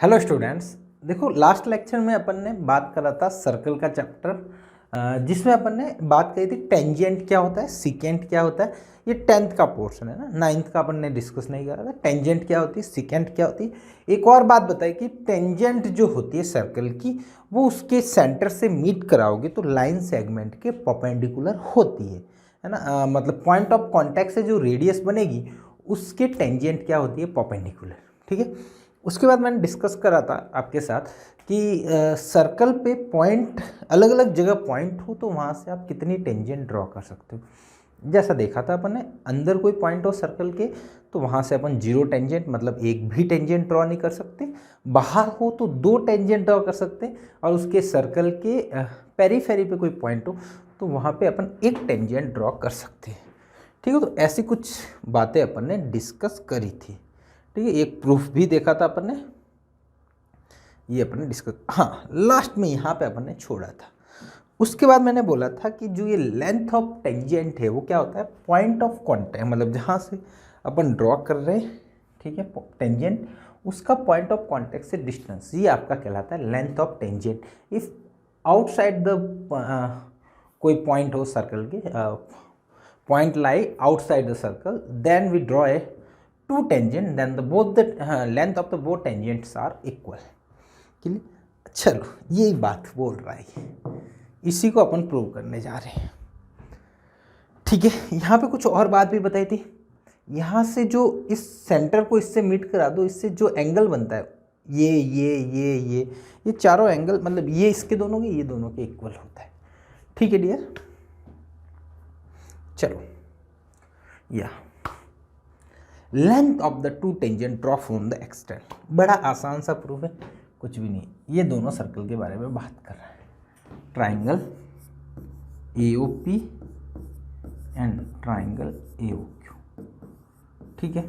Hello students. देखो, last lecture में अपन ने बात करा था सर्कल का चैप्टर, जिसमें अपन ने बात करी थी टेंजेंट क्या होता है, सीकेंट क्या होता है। ये 10th का पोर्शन है ना, 9th का अपन ने डिस्कस नहीं करा था। टेंजेंट क्या होती है, सीकेंट क्या होती है। एक और बात बताई कि टेंजेंट जो होती है सर्कल की, वो उसके सेंटर से मीट कराओगे तो लाइन सेगमेंट के परपेंडिकुलर होती है ना। मतलब पॉइंट ऑफ कॉन्टैक्ट से जो रेडियस बनेगी उसके टेंजेंट क्या होती है, परपेंडिकुलर। ठीक है। उसके बाद मैंने डिस्कस करा था आपके साथ कि सर्कल पे पॉइंट, अलग अलग जगह पॉइंट हो तो वहाँ से आप कितनी टेंजेंट ड्रॉ कर सकते हो। जैसा देखा था अपन ने, अंदर कोई पॉइंट हो सर्कल के तो वहाँ से अपन 0 टेंजेंट, मतलब एक भी टेंजेंट ड्रॉ नहीं कर सकते। बाहर हो तो 2 टेंजेंट ड्रॉ कर सकते, और उसके सर्कल के पेरीफेरी पे कोई पॉइंट हो तो वहाँ पे अपन 1 टेंजेंट ड्रॉ कर सकते हैं। ठीक है, तो ऐसी कुछ बातें अपन ने डिस्कस करी थी। ठीक है, एक प्रूफ भी देखा था अपन ने, ये अपन ने डिस्कस, हाँ लास्ट में यहाँ पे अपन ने छोड़ा था। उसके बाद मैंने बोला था कि जो ये लेंथ ऑफ टेंजेंट है वो क्या होता है, पॉइंट ऑफ कॉन्टैक्ट, मतलब जहाँ से अपन ड्रॉ कर रहे हैं, ठीक है, टेंजेंट, उसका पॉइंट ऑफ कॉन्टैक्ट से डिस्टेंस, ये आपका कहलाता है length of tangent. If outside the कोई पॉइंट हो सर्कल के, point lie outside the circle, then we draw a 2 tangent, then the both the length of the both tangents are equal। Clear. चलो, यही बात बोल रहा है, इसी को अपन प्रूव करने जा रहे हैं। ठीक है, यहाँ पे कुछ और बात भी बताई थी। यहाँ से जो इस सेंटर को इससे मीट करा दो, इससे जो एंगल बनता है, ये चारों एंगल, मतलब ये इसके दोनों के, ये दोनों के इक्वल होता है। ठीक है डियर, चलो, या length of the 2 tangent draw from the extent, बड़ा आसान सा प्रूफ है, कुछ भी नहीं। ये दोनों सर्कल के बारे में बात कर रहा है, triangle AOP and triangle AOQ। ठीक है,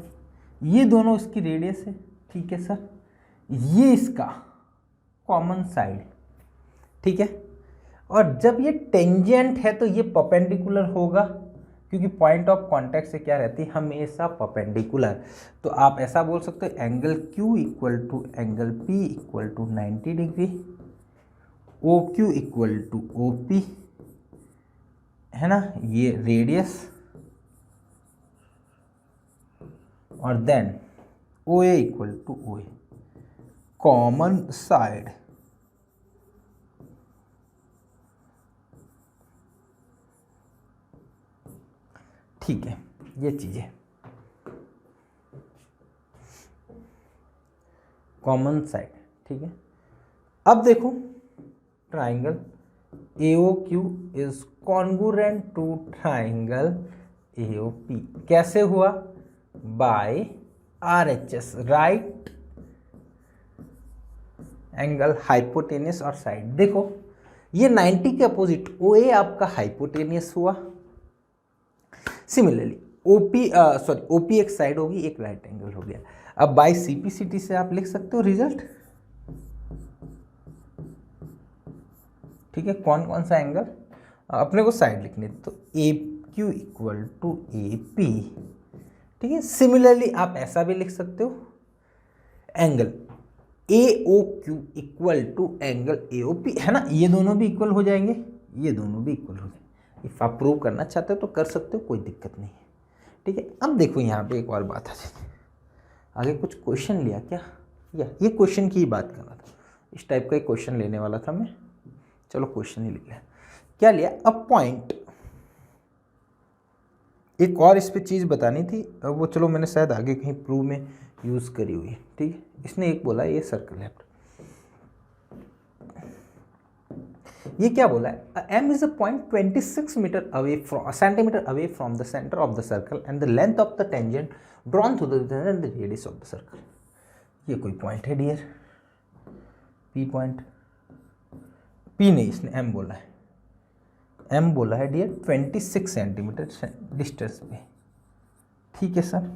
ये दोनों इसकी रेडियस है। ठीक है सर, ये इसका कॉमन साइड। ठीक है, और जब ये टेंजेंट है तो ये परपेंडिकुलर होगा, क्योंकि पॉइंट ऑफ कॉन्टैक्ट से क्या रहती है, हमेशा परपेंडिकुलर। तो आप ऐसा बोल सकते हो, angle Q equal to angle P equal to 90 degree, OQ equal to OP, है ना, ये रेडियस, और then OA equal to OA, common side. ठीक है, ये चीजें कॉमन साइड। ठीक है, अब देखो, triangle AOQ is congruent to triangle AOP। कैसे हुआ, by RHS, right angle hypotenuse और साइड। देखो, ये 90 के अपोजिट OA आपका हाइपोटेनियस हुआ। सिमिलरली OP एक साइड होगी, एक राइट एंगल हो गया। अब बाय CPCT से आप लिख सकते हो रिजल्ट। ठीक है, कौन कौन सा एंगल, अपने को साइड लिखने, तो AQ इक्वल टू AP। ठीक है, सिमिलरली आप ऐसा भी लिख सकते हो, angle AOQ equal to angle AOP, है ना, ये दोनों भी इक्वल हो जाएंगे, ये दोनों भी इक्वल हो जाएंगे। इफ आप प्रूव करना चाहते हो तो कर सकते हो, कोई दिक्कत नहीं है। ठीक है, अब देखो यहाँ पे एक और बात आ जाती है, आगे कुछ क्वेश्चन लिया क्या, या ये क्वेश्चन की ही बात कर रहा था, इस टाइप का एक क्वेश्चन लेने वाला था मैं। चलो क्वेश्चन ही लिख लिया। क्या लिया, अ पॉइंट, एक और इस पे चीज़ बतानी थी, वो चलो मैंने शायद आगे कहीं प्रूव में यूज़ करी हुई है। ठीक है, इसने एक बोला ये सर्कल है, ये क्या बोला है, M is a point 26 metre away from centimetre away from the centre of the circle and the length of the tangent drawn through the radius of the circle. ये कोई पॉइंट है डियर, P पॉइंट, P नहीं, इसने M बोला है, M बोला है dear 26 centimetre distance पे। ठीक है सर,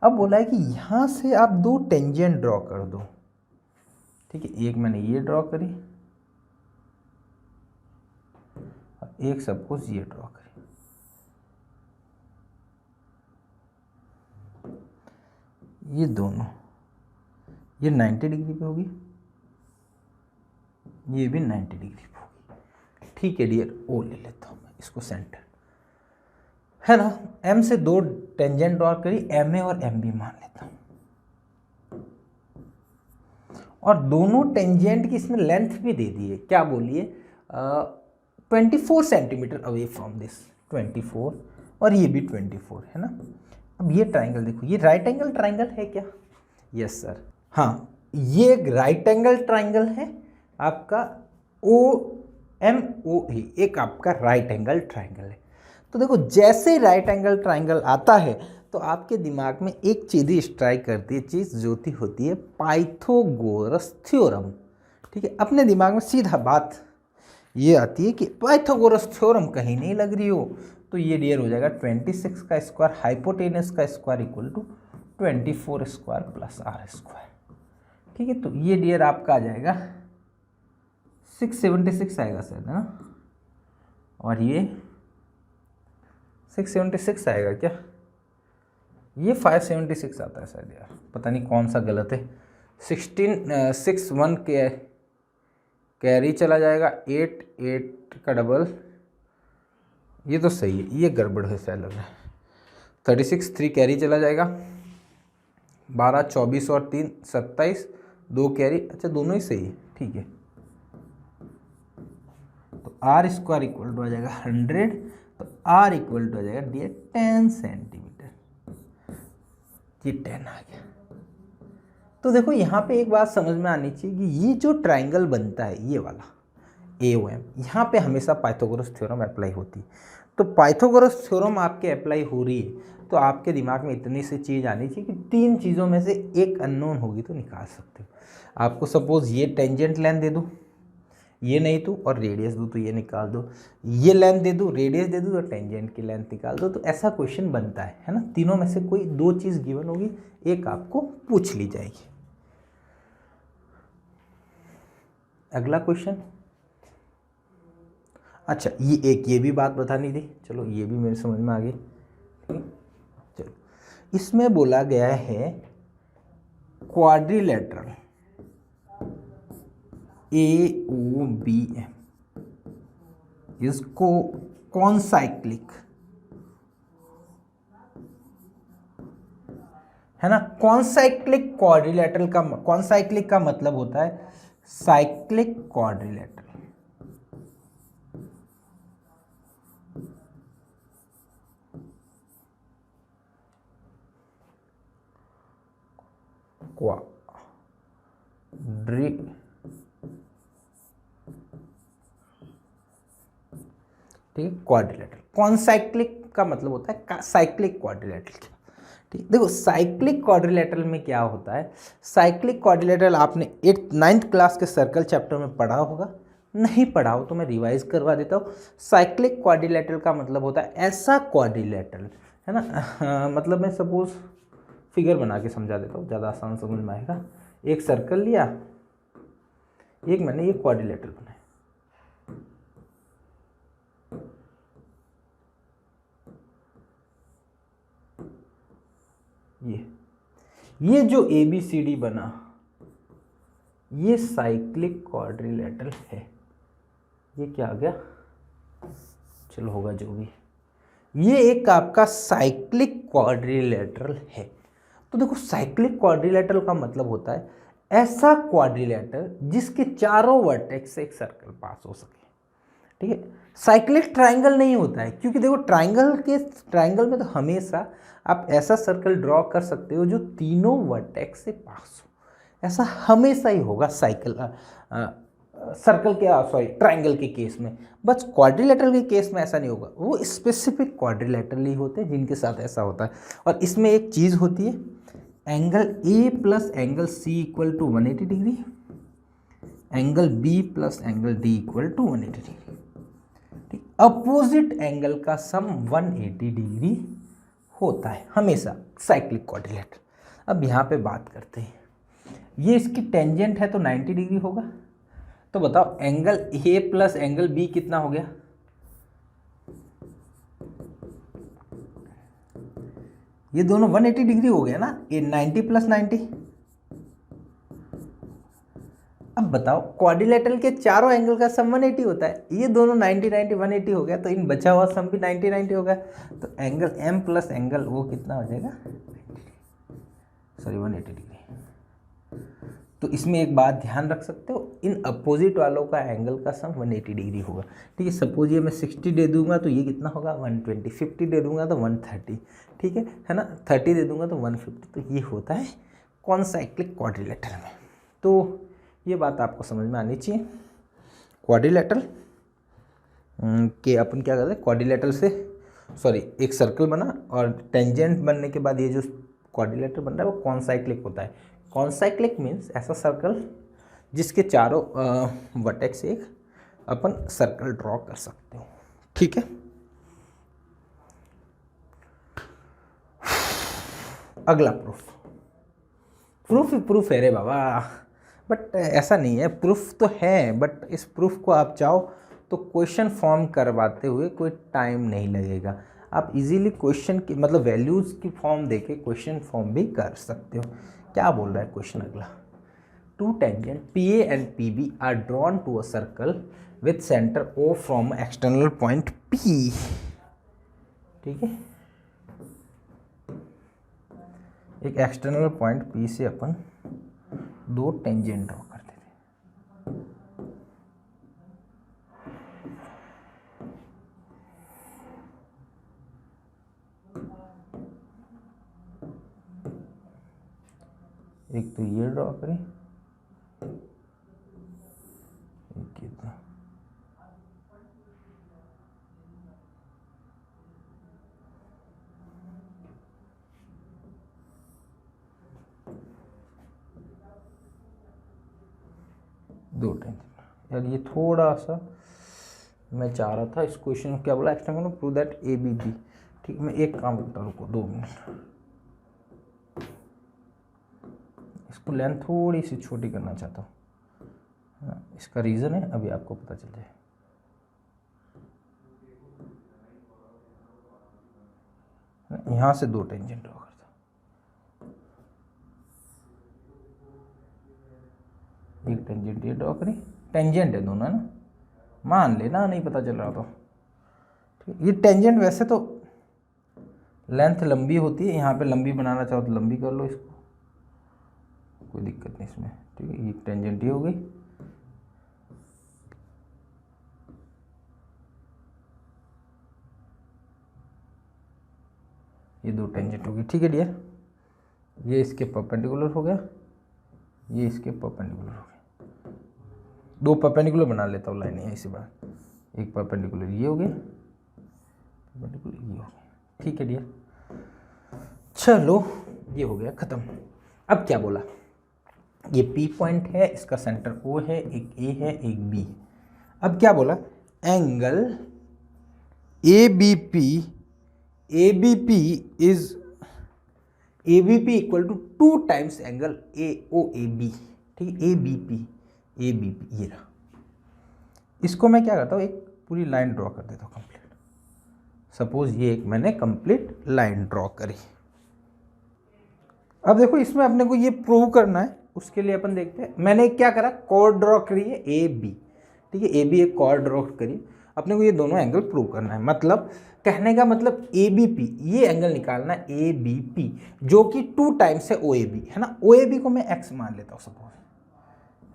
अब बोला है कि यहाँ से आप 2 टेंजेंट ड्रॉ कर दो। ठीक है, एक मैंने ये ड्रॉ करी, एक सपोज ये ड्रॉ करें। ये दोनों ये 90 डिग्री पे होगी, ये भी 90 डिग्री पे होगी। ठीक है डियर, ओ ले लेता हूँ मैं इसको सेंटर, है ना। एम से दो टेंजेंट ड्रॉ करी, एम ए और एम बी मान लेता हूँ, और दोनों टेंजेंट की इसमें लेंथ भी दे दी है, क्या बोलिए 24 सेंटीमीटर अवे फ्रॉम दिस, 24 और ये भी 24 है ना। अब ये ट्राइंगल देखो, ये राइट एंगल ट्राइंगल है क्या? यस सर, हाँ ये एक राइट एंगल ट्राइंगल है आपका, ओ एम ओ ए एक आपका राइट एंगल ट्राइंगल है। तो देखो जैसे ही राइट एंगल ट्राइंगल आता है तो आपके दिमाग में एक चीज़ ही स्ट्राइक करती है, चीज़ जो होती है पाइथागोरस थ्योरम। ठीक है, अपने दिमाग में सीधा बात ये आती है कि पाइथागोरस थ्योरम कहीं नहीं लग रही हो, तो ये डियर हो जाएगा 26 का स्क्वायर हाइपोटेनस का square equal to 24 square plus R square. ठीक है, तो ये डियर आपका आ जाएगा 676 आएगा सर, है ना, और ये 676 आएगा क्या? ये 576 आता है शायद यार, पता नहीं कौन सा गलत है। 61 के कैरी चला जाएगा, 8 का डबल, ये तो सही है, ये गड़बड़ है शायद लग रहा है। 36 3 कैरी चला जाएगा, 12 24 और 3 27, 2 कैरी, अच्छा दोनों ही सही है, ठीक है। तो आर स्क्वायर इक्वल टू आ जाएगा 100, तो आर इक्वल टू आ जाएगा डियर 10 सेंटीमीटर, ये 10 आ गया। तो देखो यहाँ पे एक बात समझ में आनी चाहिए कि ये जो ट्राइंगल बनता है ये वाला AOM, यहाँ पे हमेशा पाइथागोरस थ्योरम अप्लाई होती है। तो पाइथागोरस थ्योरम आपके अप्लाई हो रही है तो आपके दिमाग में इतनी सी चीज़ आनी चाहिए कि 3 चीज़ों में से एक अननोन होगी तो निकाल सकते हो। आपको सपोज ये टेंजेंट लेंथ दे दूँ, ये नहीं तो, और रेडियस दूँ तो ये निकाल दो, ये लेंथ दे दूँ, रेडियस दे दूँ तो टेंजेंट की लेंथ निकाल दो, तो ऐसा क्वेश्चन बनता है ना। तीनों में से कोई 2 चीज़ गिवन होगी, एक आपको पूछ ली जाएगी। अगला क्वेश्चन, अच्छा ये भी बात बतानी थी, चलो ये भी मेरे समझ में आ गई। चलो इसमें बोला गया है क्वाड्रिलेटरल AOBM इसको कॉनसाइक्लिक, है ना। कॉनसाइक्लिक क्वाड्रिलेटरल का, कॉनसाइक्लिक का मतलब होता है साइक्लिक क्वाड्रिलेटरल, ठीक है, क्वाड्रिलेटरल। कॉनसाइक्लिक का मतलब होता है साइक्लिक क्वाड्रिलेटरल। ठीक, देखो साइक्लिक क्वाड्रिलेटरल में क्या होता है, साइक्लिक क्वाड्रिलेटरल आपने 9th क्लास के सर्कल चैप्टर में पढ़ा होगा, नहीं पढ़ा हो तो मैं रिवाइज करवा देता हूँ। साइक्लिक क्वाड्रिलेटरल का मतलब होता है ऐसा क्वाड्रिलेटरल, है ना। मतलब मैं सपोज फिगर बना के समझा देता हूँ, ज़्यादा आसान समझ में आएगा। एक सर्कल लिया, एक मैंने ये क्वाड्रिलेटरल बनाया, ये जो ABCD बना ये साइक्लिक क्वाड्रिलेटरल है। ये क्या आ गया, चलो होगा जो भी, ये एक आपका साइक्लिक क्वाड्रिलेटरल है। तो देखो साइक्लिक क्वाड्रिलेटरल का मतलब होता है ऐसा क्वाड्रिलेटरल जिसके चारों वर्टेक्स से एक सर्कल पास हो सके। ठीक है, साइक्लिक ट्राइंगल नहीं होता है, क्योंकि देखो ट्राइंगल में तो हमेशा आप ऐसा सर्कल ड्रॉ कर सकते हो जो तीनों वर्टेक्स से पास हो, ऐसा हमेशा ही होगा सर्कल के सॉरी ट्राइंगल के केस में। बस क्वाड्रिलेटरल के केस में ऐसा नहीं होगा, वो स्पेसिफिक क्वाड्रिलेटरल ही होते हैं जिनके साथ ऐसा होता है। और इसमें एक चीज़ होती है, angle A plus angle C equal to 180 degree, angle B plus angle D equal to 180 degree. Opposite angle का सम 180 डिग्री होता है हमेशा साइक्लिक क्वाड्रिलेटरल। अब यहाँ पे बात करते हैं, ये इसकी टेंजेंट है तो 90 डिग्री होगा। तो बताओ angle A plus angle B कितना हो गया, ये दोनों 180 डिग्री हो गया ना, ये 90 प्लस 90 अब बताओ क्वाड्रिलेटरल के चारों एंगल का सम 180 होता है, ये दोनों 90 90 180 हो गया, तो इन बचा हुआ सम भी 90 90 हो गया, तो एंगल एम प्लस एंगल वो कितना हो जाएगा, सॉरी 180 डिग्री। तो इसमें एक बात ध्यान रख सकते हो, इन अपोजिट वालों का एंगल का सम 180 डिग्री होगा। ठीक है, सपोज ये मैं 60 दे दूंगा तो ये कितना होगा 120, 50 दे दूंगा तो 130, ठीक है ना, 30 दे दूंगा तो 150। तो ये होता है कॉन्साइक्लिक क्वाड्रिलेटरल में। तो ये बात आपको समझ में आनी चाहिए। क्वाड्रिलेटरल के अपन क्या करते हैं, क्वाड्रिलेटरल से सॉरी एक सर्कल बना और टेंजेंट बनने के बाद ये जो क्वाड्रिलेटरल बन रहा है वो कॉन्साइक्लिक होता है। कॉन्साइक्लिक मीन्स ऐसा सर्कल जिसके चारों वर्टेक्स एक अपन सर्कल ड्रॉ कर सकते हो। ठीक है, अगला प्रूफ है रे बाबा, बट ऐसा नहीं है, प्रूफ तो है बट इस प्रूफ को आप चाहो तो क्वेश्चन फॉर्म करवाते हुए कोई टाइम नहीं लगेगा। आप इजीली क्वेश्चन की मतलब वैल्यूज़ की फॉर्म देके क्वेश्चन फॉर्म भी कर सकते हो। क्या बोल रहा है क्वेश्चन अगला, two tangent PA and PB are drawn to a circle with centre O from external point P। ठीक है, एक एक्सटर्नल पॉइंट P से अपन दो टेंजेंट ड्रॉ करते थे। एक तो ये ड्रॉ करें, एक ये तो। दो टेंजेंट यार, ये थोड़ा सा मैं चाह रहा था इस क्वेश्चन क्या बोला, एक्सटर्नल प्रूव दैट ABB। ठीक, मैं एक काम करता हूँ, रुको 2 मिनट, इसको लेंथ थोड़ी सी छोटी करना चाहता हूँ। इसका रीज़न है अभी आपको पता चल जाए। यहाँ से दो टेंजेंट ड्रॉ करता हूँ, एक टेंजेंट ये ड्रॉ करी, टेंजेंट है दोनों है ना, मान लेना नहीं पता चल रहा तो। ठीक, ये टेंजेंट वैसे तो लेंथ लंबी होती है, यहाँ पे लंबी बनाना चाहो तो लंबी कर लो इसको, कोई दिक्कत नहीं इसमें। ठीक है, ये टेंजेंट ही हो गई। ये दो टेंजेंट हो गई। ठीक है डियर, ये इसके परपेंडिकुलर हो गया, ये इसके परपेंडिकुलर हो गया। दो परपेंडिकुलर बना लेता हूँ लाइन, इसी बार एक परपेंडिकुलर ये हो गया, परपेंडिकुलर ये हो गया। ठीक है डियर, चलो ये हो गया ख़त्म। अब क्या बोला, ये P पॉइंट है, इसका सेंटर O है, एक A है एक B। अब क्या बोला, angle ABP is ABP equal to 2 times angle AOAB। ठीक है, ABP ये रहा। इसको मैं क्या करता हूँ, एक पूरी लाइन ड्रॉ कर देता हूँ कंप्लीट। सपोज ये एक मैंने कंप्लीट लाइन ड्रॉ करी। अब देखो इसमें अपने को ये प्रूव करना है, उसके लिए अपन देखते हैं। मैंने क्या करा, कॉर्ड ड्रॉ करी है AB। ठीक है, AB एक कॉर्ड ड्रॉ करी, अपने को ये दोनों एंगल प्रूव करना है। मतलब कहने का मतलब ABP, ये एंगल निकालना है ABP जो कि 2 टाइम्स है OAB, है ना। OAB को मैं x मान लेता हूँ सपोज,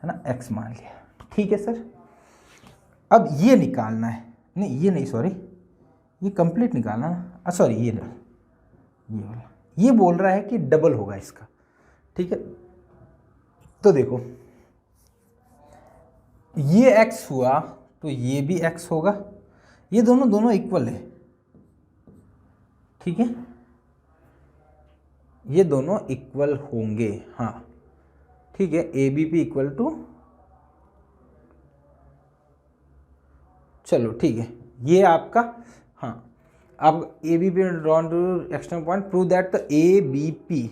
है ना, x मान लिया। ठीक है सर, अब ये निकालना है, नहीं ये नहीं सॉरी, ये कंप्लीट निकालना ना, सॉरी ये वाला, ये बोल रहा है कि डबल होगा इसका। ठीक है, तो देखो ये x हुआ तो ये भी x होगा, ये दोनों इक्वल है। ठीक है, ये दोनों इक्वल होंगे, हाँ ठीक है। ABP इक्वल टू, चलो ठीक है, ये आपका, हाँ अब ABP drawn to external point prove that the APB,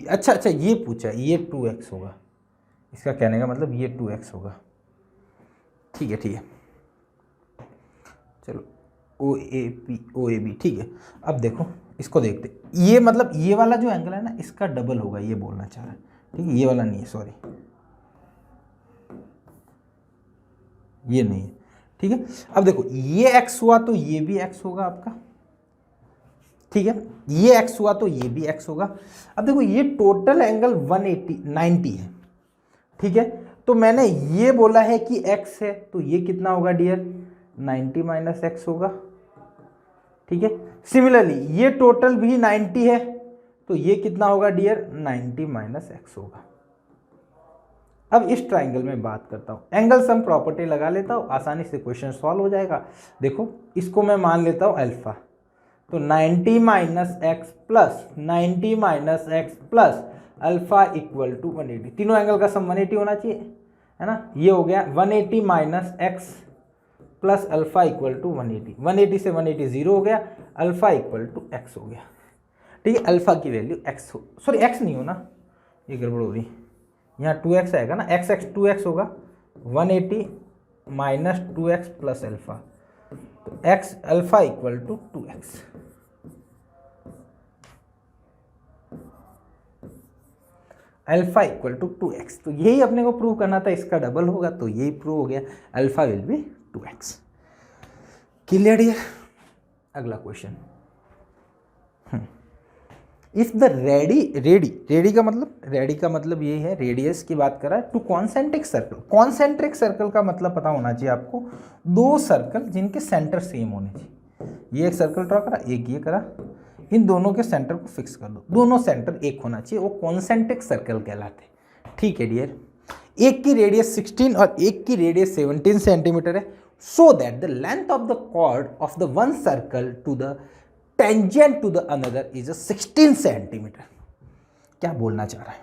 अच्छा ये पूछा, ये 2x होगा, इसका कहने का मतलब ये 2x होगा। ठीक है, चलो OAB ठीक है। अब देखो इसको देखते, ये मतलब ये वाला जो एंगल है ना, इसका डबल होगा, ये बोलना चाह रहा है। ठीक है, ये वाला नहीं है सॉरी, ये नहीं है, ठीक है। अब देखो ये x हुआ तो ये भी x होगा आपका, ठीक है, ये x हुआ तो ये भी x होगा। अब देखो ये टोटल एंगल 180 90 है, ठीक है। तो मैंने ये बोला है कि x है, तो ये कितना होगा डियर, 90 माइनस एक्स होगा, ठीक है। सिमिलरली ये टोटल भी 90 है, तो ये कितना होगा डियर, 90 माइनस एक्स होगा। अब इस ट्राइंगल में बात करता हूं, एंगल सम प्रॉपर्टी लगा लेता हूं, आसानी से क्वेश्चन सॉल्व हो जाएगा। देखो इसको मैं मान लेता हूं अल्फा, तो 90 minus x plus 90 minus x plus alpha equal to 180, तीनों एंगल का सम 180 होना चाहिए, है ना। ये हो गया 180 minus x plus alpha equal to 180, 180 से 180 जीरो हो गया, अल्फा इक्वल टू एक्स हो गया, ठीक है। अल्फा की वैल्यू एक्स हो, सॉरी एक्स नहीं हो ना, ये गड़बड़ हो रही, यहाँ 2x आएगा ना, एक्स एक्स 2x होगा, 180 माइनस 2x प्लस अल्फा, तो x alpha equal to 2x, alpha equal to 2x। तो यही अपने को प्रूव करना था, इसका डबल होगा तो यही प्रूव हो गया, alpha will be 2x। Clear dear. अगला क्वेश्चन, इफ द रेडी का मतलब ये है, रेडियस की बात कर रहा है, to concentric circle. Concentric circle का मतलब पता होना चाहिए आपको, दो सर्कल जिनके सेंटर सेम होने चाहिए। ये एक सर्कल ड्रॉ करा, एक ये करा, इन दोनों के सेंटर को फिक्स कर दो, दोनों सेंटर एक होना चाहिए, वो कॉन्सेंट्रिक सर्कल कहलाते, ठीक है डियर। एक की रेडियस 16 और एक की रेडियस 17 सेंटीमीटर है, so that the length of the chord of the one circle to the tangent to the another is 16 centimetre. क्या बोलना चाह रहा है,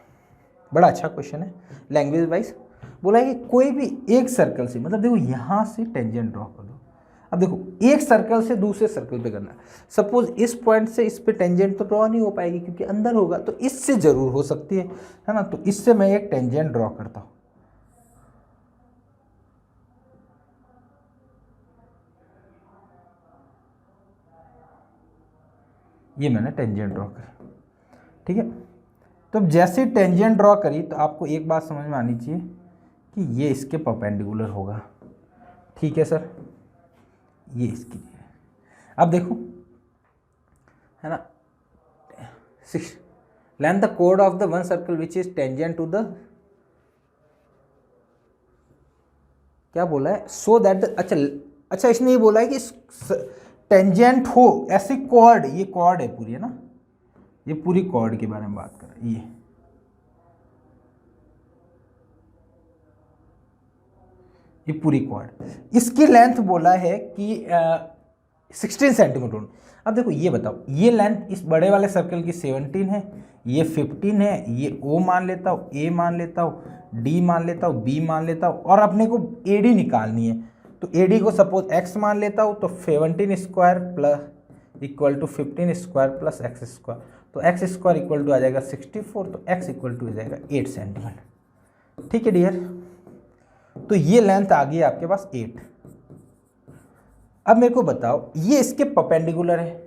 बड़ा अच्छा क्वेश्चन है लैंग्वेज वाइज। बोला है कि कोई भी एक सर्कल से, मतलब देखो यहां से टेंजेंट ड्रॉ कर दो। अब देखो एक सर्कल से दूसरे सर्कल पे करना, सपोज इस पॉइंट से इस पे टेंजेंट तो ड्रॉ नहीं हो पाएगी क्योंकि अंदर होगा, तो इससे जरूर हो सकती है ना। तो इससे मैं एक टेंजेंट ड्रॉ करता हूं, ये मैंने टेंजेंट ड्रॉ करी, ठीक है। तो जैसे टेंजेंट ड्रॉ करी तो आपको एक बात समझ में आनी चाहिए कि ये इसके परपेंडिकुलर होगा, ठीक है सर, ये इसकी। अब देखो है ना, लेंथ द कोड of the one circle which is tangent to the, क्या बोला है, सो दैट द, अच्छा इसने ये बोला है कि टेंजेंट हो ऐसे कॉर्ड, ये कॉर्ड है पूरी, है ना, ये पूरी कॉर्ड के बारे में बात कर रहा है, ये पूरी कॉर्ड, इसकी लेंथ बोला है कि 16 सेंटीमीटर। अब देखो ये बताओ, ये लेंथ इस बड़े वाले सर्कल की 17 है, ये 15 है, ये O मान लेता हूँ, A मान लेता हूँ, D मान लेता हूँ, B मान लेता हूँ, और अपने को AD निकालनी है, तो AD को सपोज x मान लेता हूँ, तो 17 square plus equal to 15 square plus x square, तो एक्स स्क्वायर इक्वल टू आ जाएगा 64, तो x इक्वल टू आ जाएगा 8 सेंटीमीटर, ठीक है डियर। तो ये लेंथ आ गई आपके पास 8। अब मेरे को बताओ, ये इसके परपेंडिकुलर है,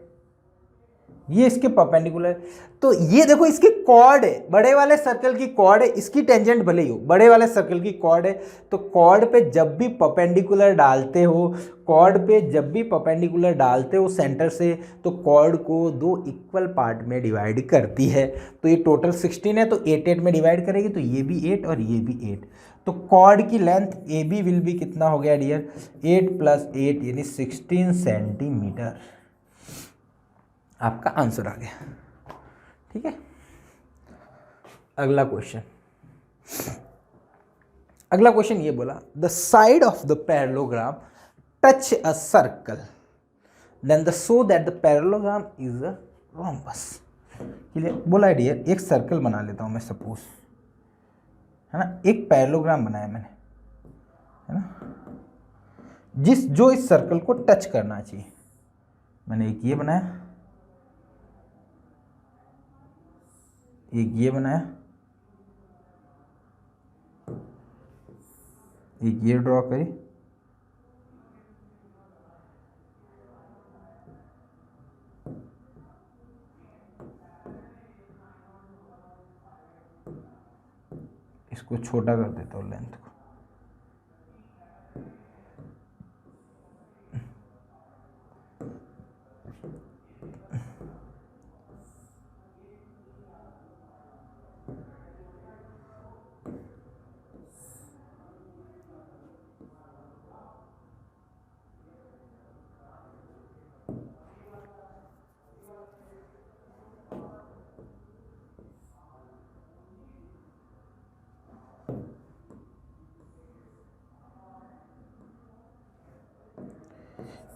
ये इसके परपेंडिकुलर है, तो ये देखो इसकी कॉर्ड है, बड़े वाले सर्कल की कॉर्ड है, इसकी टेंजेंट भले ही हो, बड़े वाले सर्कल की कॉर्ड है, तो कॉर्ड पे जब भी परपेंडिकुलर डालते हो, कॉर्ड पे जब भी परपेंडिकुलर डालते हो सेंटर से, तो कॉर्ड को दो इक्वल पार्ट में डिवाइड करती है। तो ये टोटल 16 है, तो 8 8 में डिवाइड करेगी, तो ये भी 8 और ये भी 8, तो कॉर्ड की लेंथ ए बी विल बी कितना हो गया डियर, 8 + 8 यानी 16 सेंटीमीटर, आपका आंसर आ गया, ठीक है। अगला क्वेश्चन ये बोला, the side of the parallelogram touch a circle then the so that the parallelogram is a rhombus. Clear, बोला डियर, एक सर्कल बना लेता हूं मैं सपोज, है ना, एक पैरेललोग्राम बनाया मैंने, है ना, जो इस सर्कल को टच करना चाहिए, मैंने एक ये बनाया, एक ये बनाया, एक ये ड्रॉ करी, इसको छोटा कर देता हूँ लेंथ को,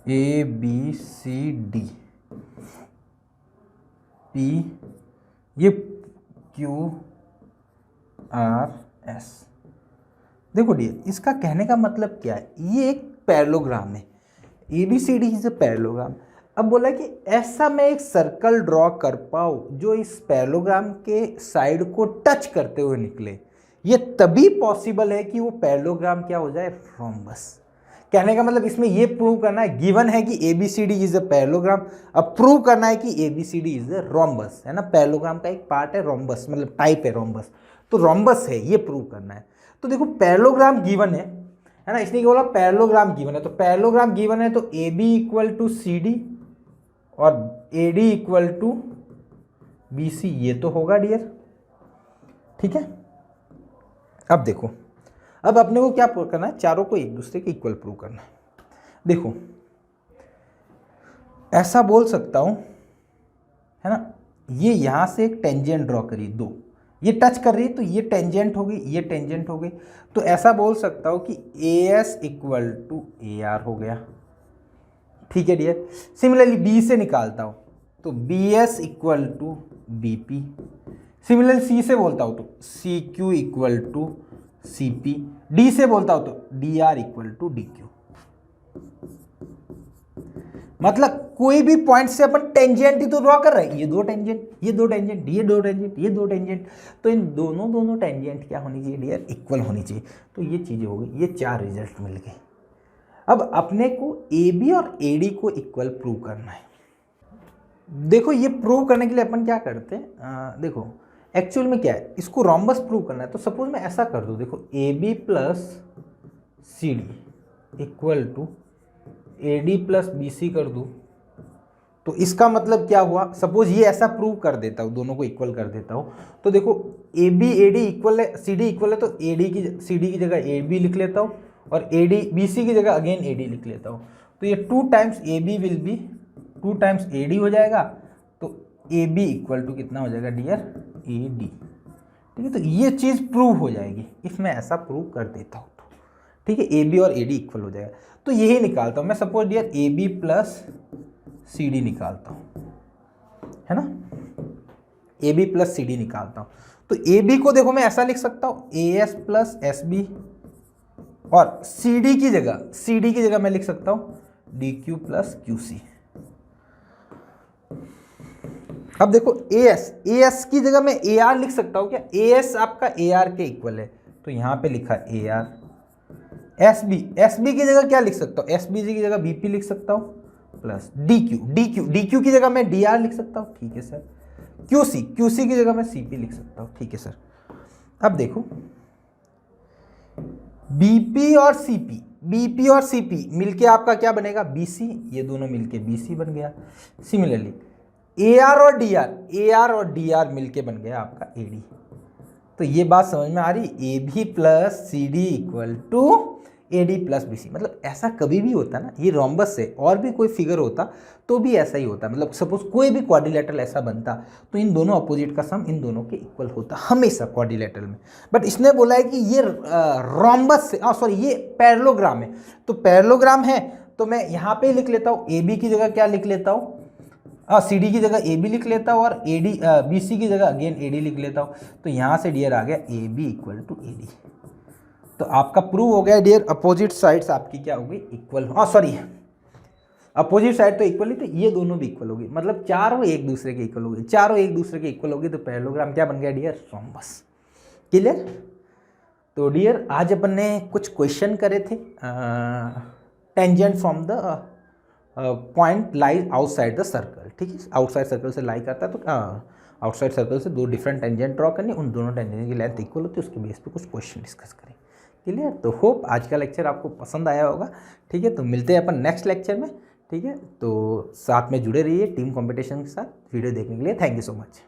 A B C D, P, ये क्यू आर एस। देखो डियर, इसका कहने का मतलब क्या है, ये एक पैरेललोग्राम है, A B C D is a parallelogram. अब बोला कि ऐसा मैं एक सर्कल ड्रॉ कर पाऊँ जो इस पैरेललोग्राम के साइड को टच करते हुए निकले, ये तभी पॉसिबल है कि वो पैरेललोग्राम क्या हो जाए, रोम्बस। कहने का मतलब इसमें ये प्रूव करना है, गिवन है कि A B C D is a parallelogram, अब प्रूव करना है कि A B C D is a rhombus, है ना। पैरेललोग्राम का एक पार्ट है रोम्बस, मतलब टाइप है रोम्बस, तो रोम्बस है, ये प्रूव करना है। तो देखो पैरेललोग्राम गिवन है ना, इसने क्या बोला, पैरेललोग्राम गिवन है, तो पैरेललोग्राम गिवन है तो A B equal to C D और A D equal to B C, ये तो होगा डियर, ठीक है। अब देखो, अब अपने को क्या प्रूव करना है, चारों को एक दूसरे के इक्वल प्रूव करना है। देखो ऐसा बोल सकता हूं, है ना, ये यहां से एक टेंजेंट ड्रॉ करी, दो ये टच कर रही है तो ये टेंजेंट हो गई, ये टेंजेंट हो गई, तो ऐसा बोल सकता हूं कि A S equal to A R हो गया, ठीक है डियर। सिमिलरली बी से निकालता हूं तो B S equal to B P, similarly C से बोलता हूं तो C Q equal to C P, D से बोलता हूं तो D R equal to D Q. मतलब कोई भी पॉइंट से अपन टेंजेंट ही तो ड्रॉ कर रहे हैं, ये दो टेंजेंट, ये दो टेंजेंट, ये दो टेंजेंट, ये दो टेंजेंट, तो इन दोनों टेंजेंट क्या होनी चाहिए डियर, इक्वल होनी चाहिए। तो ये चीज़ें हो गई, ये चार रिजल्ट मिल गए। अब अपने को ए बी और ए डी को इक्वल प्रूव करना है। देखो ये प्रूव करने के लिए अपन क्या करते हैं, देखो एक्चुअल में क्या है, इसको रोम्बस प्रूव करना है, तो सपोज मैं ऐसा कर दूं, देखो A B plus C D equal to A D plus B C कर दूं, तो इसका मतलब क्या हुआ, सपोज ये ऐसा प्रूव कर देता हूँ, दोनों को इक्वल कर देता हूँ, तो देखो A B A D equal है, सी डी इक्वल है, तो ए डी की सी डी की जगह ए बी लिख लेता हूँ और ए डी बी सी की जगह अगेन ए डी लिख लेता हूँ, तो ये 2 times A B will be 2 times A D हो जाएगा, तो ए बी इक्वल टू कितना हो जाएगा डियर, ए डी, ठीक है। तो ये चीज़ प्रूव हो जाएगी इफ मैं ऐसा प्रूव कर देता हूँ तो, ठीक है, ए बी और ए डी इक्वल हो जाएगा। तो यही निकालता हूँ मैं, suppose dear A B plus C D निकालता हूँ, है ना, A B plus C D निकालता हूँ, तो ए बी को देखो मैं ऐसा लिख सकता हूँ A S plus S B, और सी डी की जगह मैं लिख सकता हूँ D Q plus Q C. अब देखो ए एस की जगह मैं ए आर लिख सकता हूँ क्या, ए एस आपका ए आर के इक्वल है, तो यहाँ पे लिखा ए आर। एस बी की जगह क्या लिख सकता हूँ, एस बी की जगह बी पी लिख सकता हूँ प्लस डी क्यू की जगह मैं डी आर लिख सकता हूँ, ठीक है सर। क्यू सी की जगह मैं सी पी लिख सकता हूँ, ठीक है सर। अब देखो बीपी और सीपी मिलके आपका क्या बनेगा, बीसी, ये दोनों मिलके बीसी बन गया। सिमिलरली ए आर और डी आर मिलके बन गया आपका एडी। तो ये बात समझ में आ रही, A B plus C D equal to A D plus B C. मतलब ऐसा कभी भी होता ना, ये रोम्बस से और भी कोई फिगर होता तो भी ऐसा ही होता, मतलब सपोज कोई भी क्वाड्रिलेटरल ऐसा बनता तो इन दोनों अपोजिट का सम इन दोनों के इक्वल होता हमेशा क्वाड्रिलेटरल में। बट इसने बोला है कि ये रोम्बस से सॉरी ये पैरेललोग्राम है, तो पैरेललोग्राम है तो मैं यहाँ पे लिख लेता हूँ ए बी की जगह क्या लिख लेता हूँ, सी डी की जगह ए बी लिख लेता हूँ और ए डी बी सी की जगह अगेन ए डी लिख लेता हूँ। तो यहाँ से डियर आ गया A B equal to A D. तो आपका प्रूव हो गया डियर, अपोजिट साइड्स आपकी क्या हो गई, इक्वल, सॉरी अपोजिट साइड तो इक्वल ही, तो ये दोनों भी इक्वल हो गई, मतलब चारों एक दूसरे के इक्वल हो गई, चारों एक दूसरे के इक्वल हो गई, तो पैरेललोग्राम क्या बन गया डियर, रोम्बस। क्लियर। तो डियर आज अपन ने कुछ क्वेश्चन करे थे, tangent from the point lies outside the circle, ठीक है, आउटसाइड सर्कल से लाई करता है, तो आउटसाइड सर्कल से दो डिफरेंट टेंजेंट ड्रॉ करनी, उन दोनों टेंजेंट की लेंथ इक्वल होती है, उसके बेस पे कुछ क्वेश्चन डिस्कस करें। क्लियर। तो होप आज का लेक्चर आपको पसंद आया होगा, ठीक है। तो मिलते हैं अपन नेक्स्ट लेक्चर में, ठीक है। तो साथ में जुड़े रहिए टीम कंपटीशन के साथ। वीडियो देखने के लिए थैंक यू सो मच।